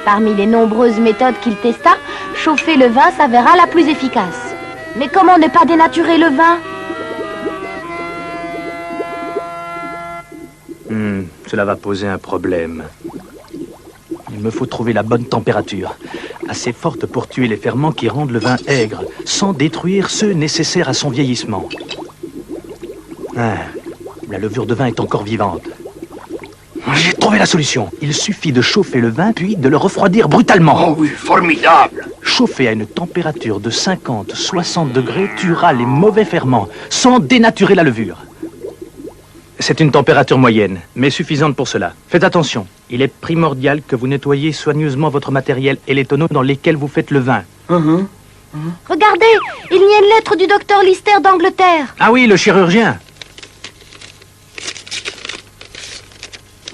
Parmi les nombreuses méthodes qu'il testa, chauffer le vin s'avéra la plus efficace. Mais comment ne pas dénaturer le vin? Cela va poser un problème. Il me faut trouver la bonne température, assez forte pour tuer les ferments qui rendent le vin aigre, sans détruire ceux nécessaires à son vieillissement. La levure de vin est encore vivante. J'ai trouvé la solution. Il suffit de chauffer le vin, puis de le refroidir brutalement. Oh oui, formidable! Chauffer à une température de 50-60 degrés tuera les mauvais ferments, sans dénaturer la levure. C'est une température moyenne, mais suffisante pour cela. Faites attention, il est primordial que vous nettoyiez soigneusement votre matériel et les tonneaux dans lesquels vous faites le vin. Regardez, il y a une lettre du docteur Lister d'Angleterre. Ah oui, le chirurgien.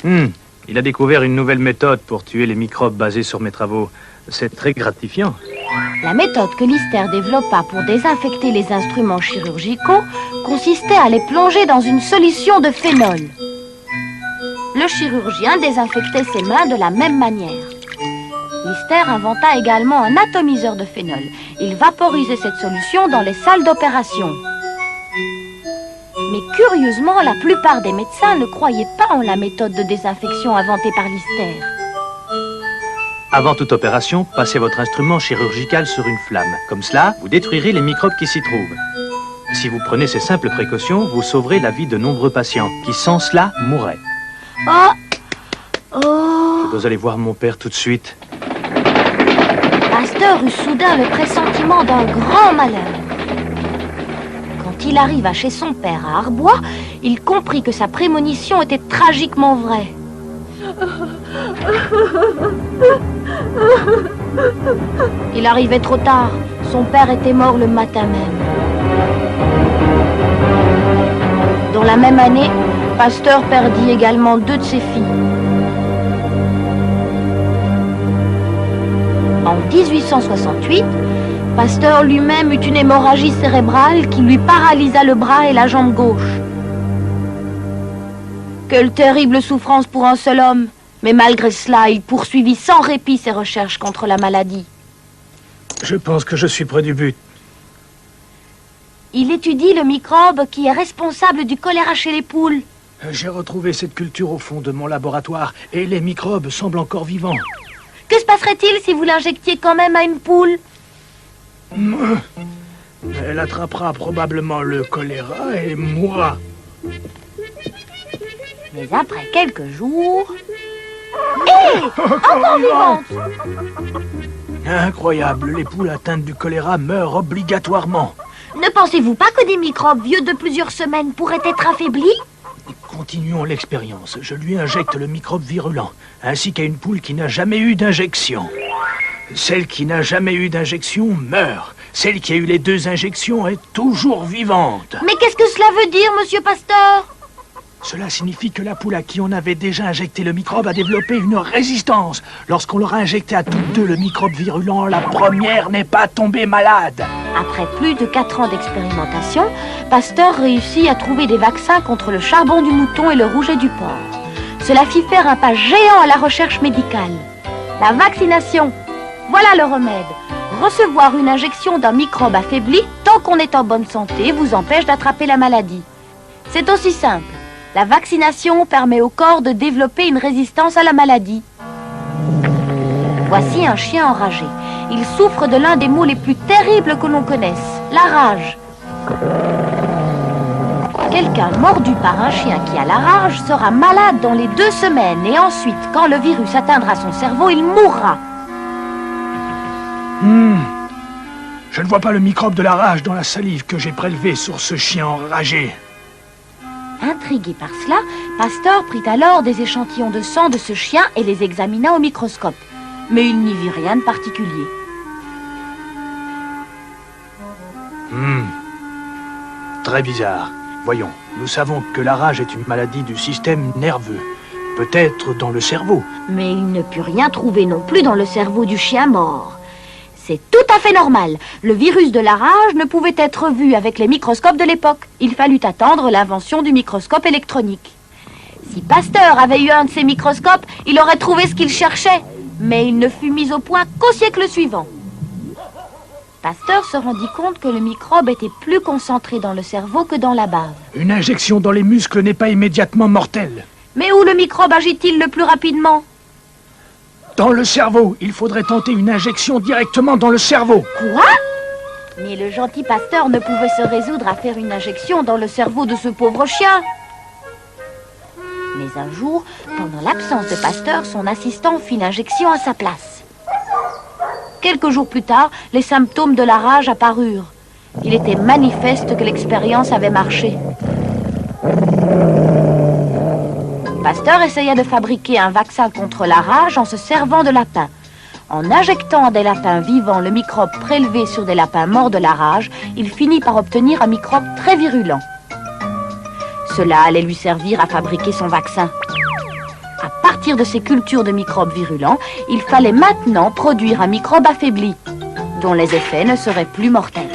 Il a découvert une nouvelle méthode pour tuer les microbes basée sur mes travaux. C'est très gratifiant. La méthode que Lister développa pour désinfecter les instruments chirurgicaux consistait à les plonger dans une solution de phénol. Le chirurgien désinfectait ses mains de la même manière. Lister inventa également un atomiseur de phénol. Il vaporisait cette solution dans les salles d'opération. Mais curieusement, la plupart des médecins ne croyaient pas en la méthode de désinfection inventée par Lister. Avant toute opération, passez votre instrument chirurgical sur une flamme. Comme cela, vous détruirez les microbes qui s'y trouvent. Si vous prenez ces simples précautions, vous sauverez la vie de nombreux patients qui, sans cela, mourraient. Je dois aller voir mon père tout de suite. Pasteur eut soudain le pressentiment d'un grand malheur. Quand il arriva chez son père à Arbois, il comprit que sa prémonition était tragiquement vraie. Il arrivait trop tard. Son père était mort le matin même. Dans la même année, Pasteur perdit également 2 de ses filles. En 1868, Pasteur lui-même eut une hémorragie cérébrale qui lui paralysa le bras et la jambe gauche. Quelle terrible souffrance pour un seul homme! Mais malgré cela, il poursuivit sans répit ses recherches contre la maladie. Je pense que je suis près du but. Il étudie le microbe qui est responsable du choléra chez les poules. J'ai retrouvé cette culture au fond de mon laboratoire et les microbes semblent encore vivants. Que se passerait-il si vous l'injectiez quand même à une poule? Elle attrapera probablement le choléra et mourra. Mais après quelques jours... Hé! Encore vivante! Incroyable, les poules atteintes du choléra meurent obligatoirement. Ne pensez-vous pas que des microbes vieux de plusieurs semaines pourraient être affaiblis? Continuons l'expérience. Je lui injecte le microbe virulent, ainsi qu'à une poule qui n'a jamais eu d'injection. Celle qui n'a jamais eu d'injection meurt. Celle qui a eu les 2 injections est toujours vivante. Mais qu'est-ce que cela veut dire, monsieur Pasteur? Cela signifie que la poule à qui on avait déjà injecté le microbe a développé une résistance. Lorsqu'on leur a injecté à toutes 2 le microbe virulent, la première n'est pas tombée malade. Après plus de 4 ans d'expérimentation, Pasteur réussit à trouver des vaccins contre le charbon du mouton et le rouget du porc. Cela fit faire un pas géant à la recherche médicale. La vaccination, voilà le remède. Recevoir une injection d'un microbe affaibli, tant qu'on est en bonne santé, vous empêche d'attraper la maladie. C'est aussi simple. La vaccination permet au corps de développer une résistance à la maladie. Voici un chien enragé. Il souffre de l'un des maux les plus terribles que l'on connaisse, la rage. Quelqu'un mordu par un chien qui a la rage sera malade dans les 2 semaines et ensuite, quand le virus atteindra son cerveau, il mourra. Je ne vois pas le microbe de la rage dans la salive que j'ai prélevée sur ce chien enragé. Intrigué par cela, Pasteur prit alors des échantillons de sang de ce chien et les examina au microscope. Mais il n'y vit rien de particulier. Très bizarre. Voyons, nous savons que la rage est une maladie du système nerveux. Peut-être dans le cerveau. Mais il ne put rien trouver non plus dans le cerveau du chien mort. C'est tout à fait normal. Le virus de la rage ne pouvait être vu avec les microscopes de l'époque. Il fallut attendre l'invention du microscope électronique. Si Pasteur avait eu un de ces microscopes, il aurait trouvé ce qu'il cherchait. Mais il ne fut mis au point qu'au siècle suivant. Pasteur se rendit compte que le microbe était plus concentré dans le cerveau que dans la bave. Une injection dans les muscles n'est pas immédiatement mortelle. Mais où le microbe agit-il le plus rapidement? Dans le cerveau, il faudrait tenter une injection directement dans le cerveau. Quoi? Mais le gentil Pasteur ne pouvait se résoudre à faire une injection dans le cerveau de ce pauvre chien. Mais un jour, pendant l'absence de Pasteur, son assistant fit l'injection à sa place. Quelques jours plus tard, les symptômes de la rage apparurent. Il était manifeste que l'expérience avait marché. Pasteur essaya de fabriquer un vaccin contre la rage en se servant de lapins. En injectant à des lapins vivants le microbe prélevé sur des lapins morts de la rage, il finit par obtenir un microbe très virulent. Cela allait lui servir à fabriquer son vaccin. À partir de ces cultures de microbes virulents, il fallait maintenant produire un microbe affaibli, dont les effets ne seraient plus mortels.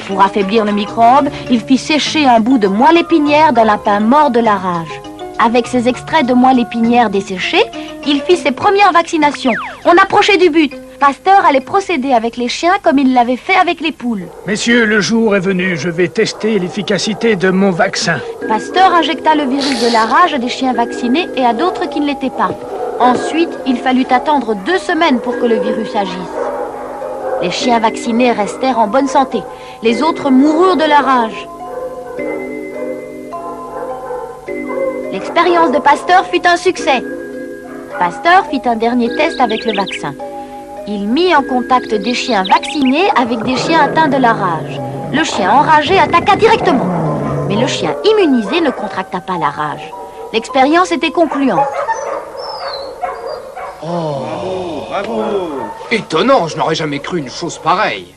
Pour affaiblir le microbe, il fit sécher un bout de moelle épinière d'un lapin mort de la rage. Avec ces extraits de moelle épinière desséchés, il fit ses premières vaccinations. On approchait du but. Pasteur allait procéder avec les chiens comme il l'avait fait avec les poules. Messieurs, le jour est venu. Je vais tester l'efficacité de mon vaccin. Pasteur injecta le virus de la rage à des chiens vaccinés et à d'autres qui ne l'étaient pas. Ensuite, il fallut attendre 2 semaines pour que le virus agisse. Les chiens vaccinés restèrent en bonne santé. Les autres moururent de la rage. L'expérience de Pasteur fut un succès. Pasteur fit un dernier test avec le vaccin. Il mit en contact des chiens vaccinés avec des chiens atteints de la rage. Le chien enragé attaqua directement. Mais le chien immunisé ne contracta pas la rage. L'expérience était concluante. Étonnant, je n'aurais jamais cru une chose pareille.